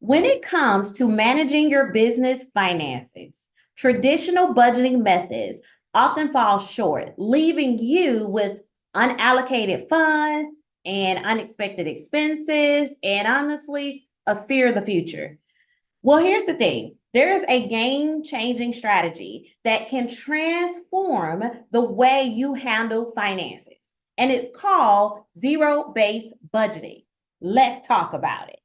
When it comes to managing your business finances, traditional budgeting methods often fall short, leaving you with unallocated funds and unexpected expenses, and honestly, a fear of the future. Well, here's the thing. There's a game-changing strategy that can transform the way you handle finances, and it's called zero-based budgeting. Let's talk about it.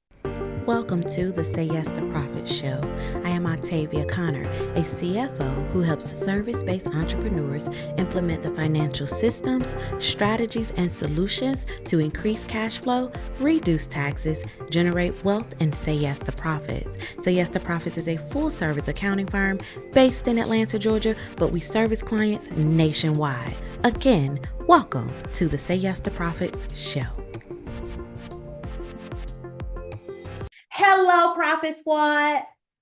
Welcome to the Say Yes to Profit Show. I am Octavia Conner, a CFO who helps service-based entrepreneurs implement the financial systems, strategies, and solutions to increase cash flow, reduce taxes, generate wealth, and say yes to profits. Say Yes to Profits is a full-service accounting firm based in Atlanta, Georgia, but we service clients nationwide. Again, welcome to the Say Yes to Profits Show. Hello, Profit Squad.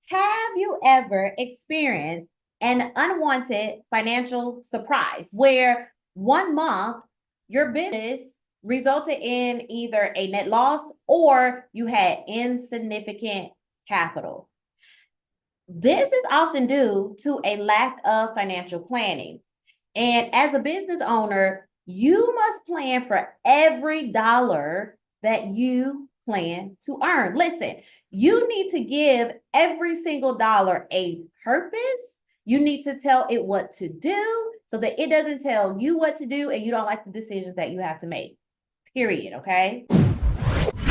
Have you ever experienced an unwanted financial surprise where one month your business resulted in either a net loss or you had insignificant capital? This is often due to a lack of financial planning. And as a business owner, you must plan for every dollar that you plan to earn. Listen, you need to give every single dollar a purpose. You need to tell it what to do so that it doesn't tell you what to do and you don't like the decisions that you have to make. Period. Okay.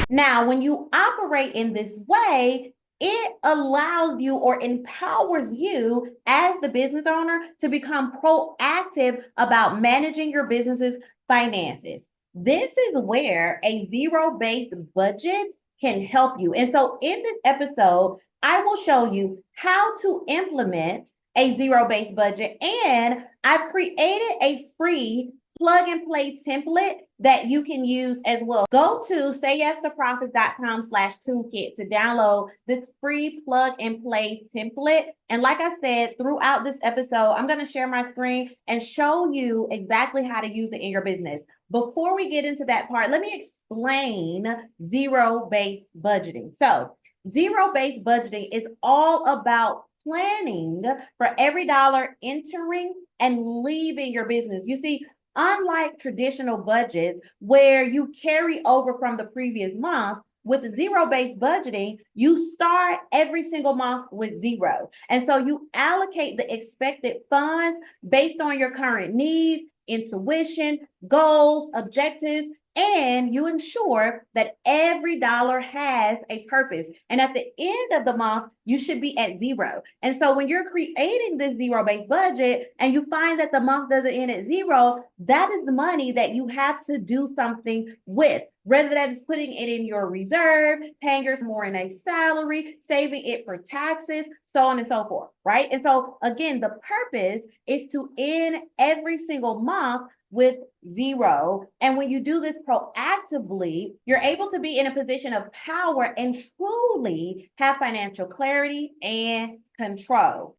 Now, when you operate in this way, it allows you or empowers you as the business owner to become proactive about managing your business's finances. This is where a zero-based budget can help you. And so in this episode, I will show you how to implement a zero-based budget, and I've created a free plug and play template that you can use as well. Go to sayyesToprofits.com/toolkit to download this free plug and play template. And like I said, throughout this episode, I'm going to share my screen and show you exactly how to use it in your business. Before we get into that part, let me explain zero-based budgeting. So zero-based budgeting is all about planning for every dollar entering and leaving your business. You see, unlike traditional budgets where you carry over from the previous month, with zero-based budgeting, you start every single month with zero. And so you allocate the expected funds based on your current needs, intuition, goals, objectives, and you ensure that every dollar has a purpose. And at the end of the month, you should be at zero. And so when you're creating this zero-based budget and you find that the month doesn't end at zero, that is the money that you have to do something with. Whether that is putting it in your reserve, paying yourself more in a salary, saving it for taxes, so on and so forth, right? And so again, the purpose is to end every single month with zero. And when you do this proactively, you're able to be in a position of power and truly have financial clarity and control.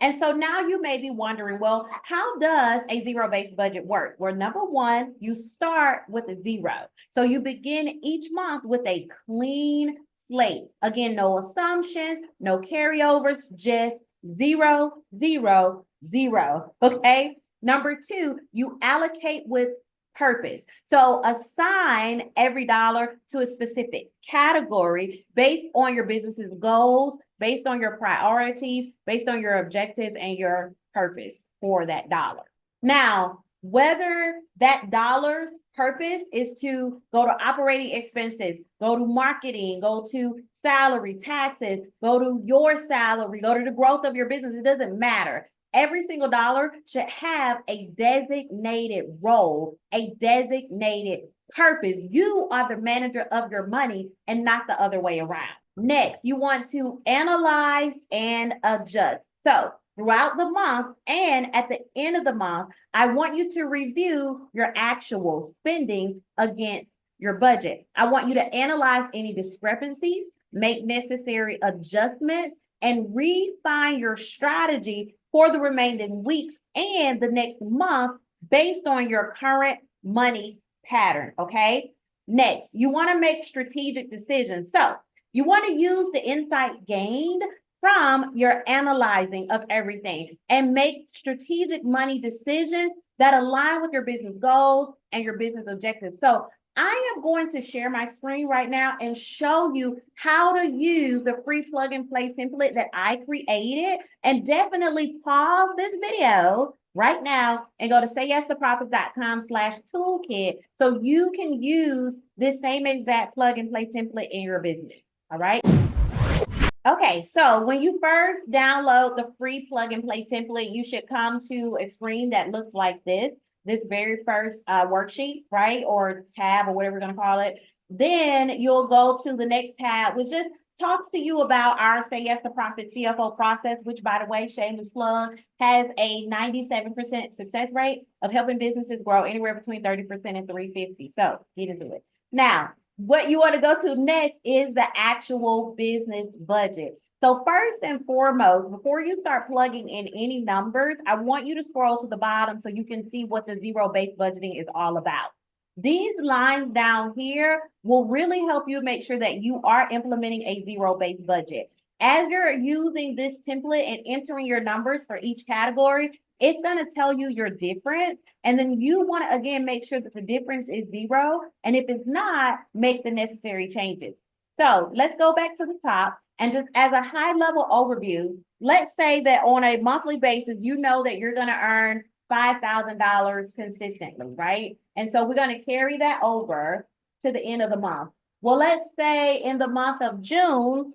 And so now you may be wondering, well, how does a zero-based budget work? Well, number one, you start with a zero. So you begin each month with a clean slate. Again, no assumptions, no carryovers, just zero, zero, zero. Okay. Number two, you allocate with purpose. So assign every dollar to a specific category based on your business's goals, based on your priorities, based on your objectives and your purpose for that dollar. Now, whether that dollar's purpose is to go to operating expenses, go to marketing, go to salary, taxes, go to your salary, go to the growth of your business, it doesn't matter. Every single dollar should have a designated role, a designated purpose. You are the manager of your money and not the other way around. Next, you want to analyze and adjust. So throughout the month and at the end of the month, I want you to review your actual spending against your budget. I want you to analyze any discrepancies, make necessary adjustments, and refine your strategy for the remaining weeks and the next month based on your current money pattern, okay? Next, you want to make strategic decisions. So You want to use the insight gained from your analyzing of everything and make strategic money decisions that align with your business goals and your business objectives. So I am going to share my screen right now and show you how to use the free plug and play template that I created. And definitely pause this video right now and go to sayyestheprofit.com/toolkit so you can use this same exact plug and play template in your business. All right. Okay, so when you first download the free plug and play template, you should come to a screen that looks like this very first worksheet, right? Or tab or whatever we're going to call it. Then you'll go to the next tab, which just talks to you about our Say Yes to Profit CFO process, which, by the way, shameless plug, has a 97% success rate of helping businesses grow anywhere between 30% and 350. So get into it. Now, what you want to go to next is the actual business budget. So first and foremost, before you start plugging in any numbers, I want you to scroll to the bottom so you can see what the zero-based budgeting is all about. These lines down here will really help you make sure that you are implementing a zero-based budget. As you're using this template and entering your numbers for each category, it's going to tell you your difference. And then you want to, again, make sure that the difference is zero. And if it's not, make the necessary changes. So let's go back to the top. And just as a high level overview, let's say that on a monthly basis, you know that you're going to earn $5,000 consistently, right? And so we're going to carry that over to the end of the month. Well, let's say in the month of June,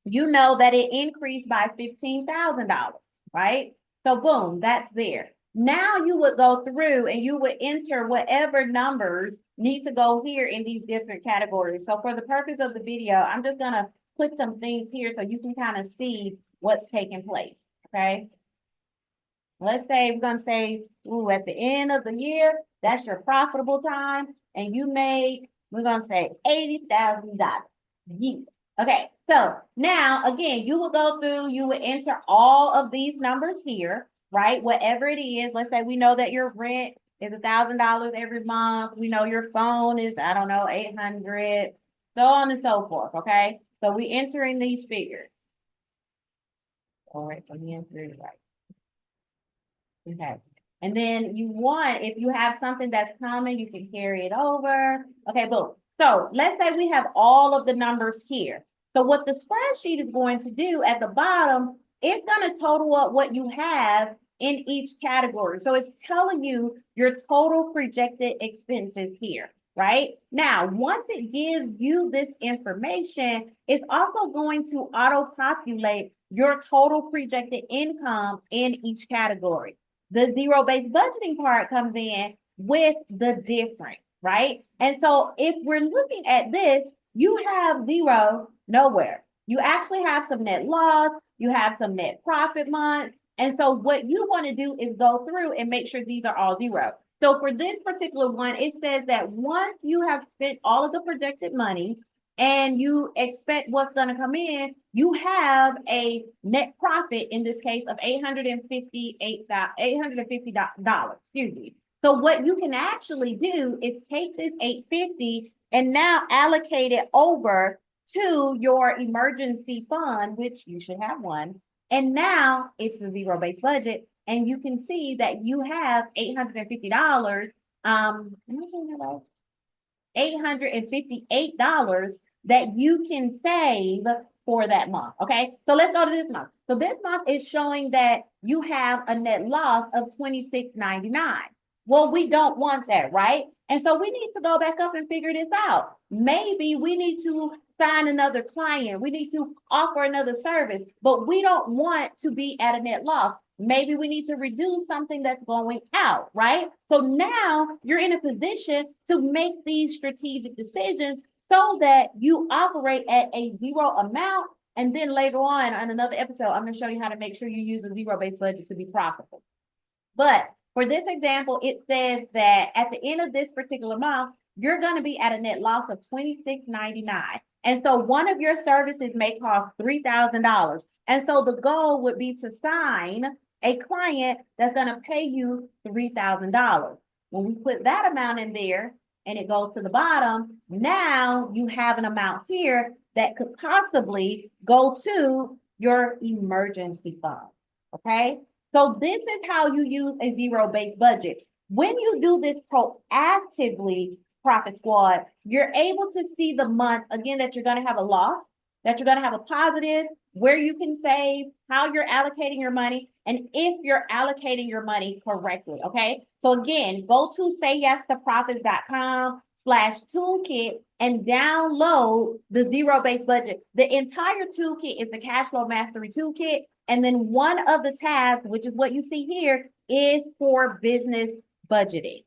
you know that it increased by $15,000, right? So boom, that's there. Now you would go through and you would enter whatever numbers need to go here in these different categories. So for the purpose of the video, I'm just going to put some things here so you can kind of see what's taking place, okay? Let's say we're going to say, ooh, at the end of the year, that's your profitable time, and you make, we're going to say $80,000. Yeah. Okay, so now, again, you will go through, you will enter all of these numbers here, right? Whatever it is, let's say we know that your rent is $1,000 every month. We know your phone is, I don't know, 800, so on and so forth, okay? So we entering these figures. All right, let me enter it right. Okay. And then you want, if you have something that's common, you can carry it over. Okay, boom. So let's say we have all of the numbers here. So what the spreadsheet is going to do at the bottom, it's going to total up what you have in each category. So it's telling you your total projected expenses here, right? Now, once it gives you this information, it's also going to auto-populate your total projected income in each category. The zero-based budgeting part comes in with the difference, right? And so if we're looking at this, you have zero nowhere. You actually have some net loss, you have some net profit months. And so what you want to do is go through and make sure these are all zero. So for this particular one, it says that once you have spent all of the projected money and you expect what's going to come in, you have a net profit, in this case, of $850. Excuse me. So what you can actually do is take this $850 and now allocate it over to your emergency fund, which you should have one. And now it's a zero-based budget. And you can see that you have $850. $858 that you can save for that month. Okay, so let's go to this month. So this month is showing that you have a net loss of $26.99. Well, we don't want that, right? And so we need to go back up and figure this out. Maybe we need to sign another client. We need to offer another service, but we don't want to be at a net loss. Maybe we need to reduce something that's going out, right? So now you're in a position to make these strategic decisions so that you operate at a zero amount. And then later on another episode, I'm going to show you how to make sure you use a zero-based budget to be profitable. But for this example, it says that at the end of this particular month, you're going to be at a net loss of $26.99. And so one of your services may cost $3,000. And so the goal would be to sign a client that's going to pay you $3,000. When we put that amount in there and it goes to the bottom, now you have an amount here that could possibly go to your emergency fund. Okay. So this is how you use a zero-based budget. When you do this proactively, Profit Squad, you're able to see the month, again, that you're going to have a loss, that you're going to have a positive, where you can save, how you're allocating your money, and if you're allocating your money correctly. Okay. So again, go to sayyesToprofits.com/toolkit and download the zero-based budget. The entire toolkit is the cash flow mastery toolkit. And then one of the tabs, which is what you see here, is for business budgeting.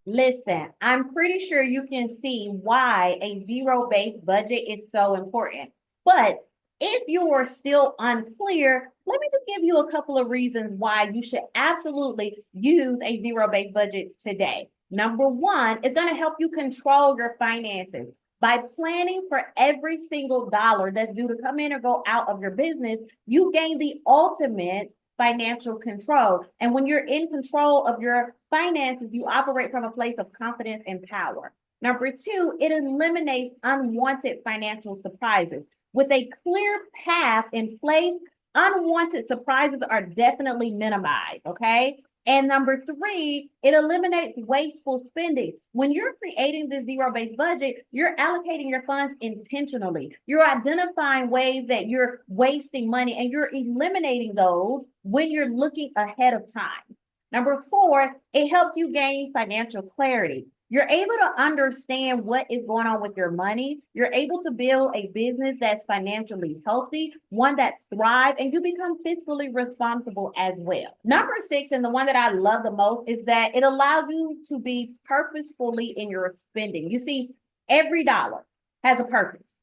Listen, I'm pretty sure you can see why a zero-based budget is so important. But if you are still unclear, let me just give you a couple of reasons why you should absolutely use a zero-based budget today. Number one, it's going to help you control your finances. By planning for every single dollar that's due to come in or go out of your business, you gain the ultimate financial control. And when you're in control of your finances, you operate from a place of confidence and power. Number two, it eliminates unwanted financial surprises. With a clear path in place, unwanted surprises are definitely minimized, okay? And number three, it eliminates wasteful spending. When you're creating this zero-based budget, you're allocating your funds intentionally. You're identifying ways that you're wasting money and you're eliminating those when you're looking ahead of time. Number four, it helps you gain financial clarity. You're able to understand what is going on with your money. You're able to build a business that's financially healthy, one that's thrives, and you become fiscally responsible as well. Number six, and the one that I love the most, is that it allows you to be purposefully in your spending. You see, every dollar has a purpose.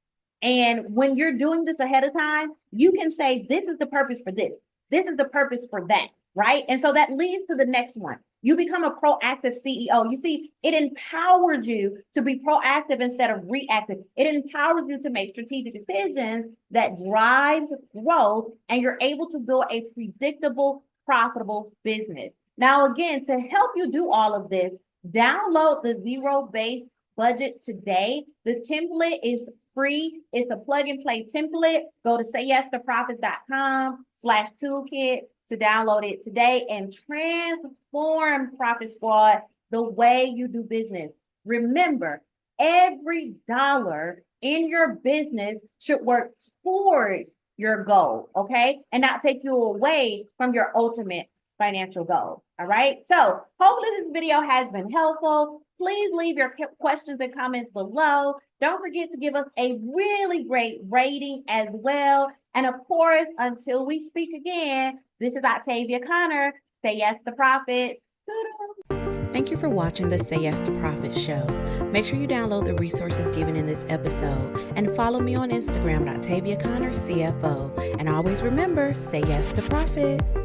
And when you're doing this ahead of time, you can say, this is the purpose for this. This is the purpose for that, right? And so that leads to the next one. You become a proactive CEO. You see, it empowers you to be proactive instead of reactive. It empowers you to make strategic decisions that drives growth, and you're able to build a predictable, profitable business. Now, again, to help you do all of this, download the zero-based budget today. The template is free. It's a plug-and-play template. Go to sayyesToprofits.com/toolkit to download it today and transform, Profit Squad, the way you do business. Remember, every dollar in your business should work towards your goal, okay? And not take you away from your ultimate financial goal, all right? So hopefully this video has been helpful. Please leave your questions and comments below. Don't forget to give us a really great rating as well. And of course, until we speak again, this is Octavia Conner. Say yes to profit. Thank you for watching the Say Yes to Profit show. Make sure you download the resources given in this episode and follow me on Instagram at Octavia Conner CFO. And always remember, say yes to profits.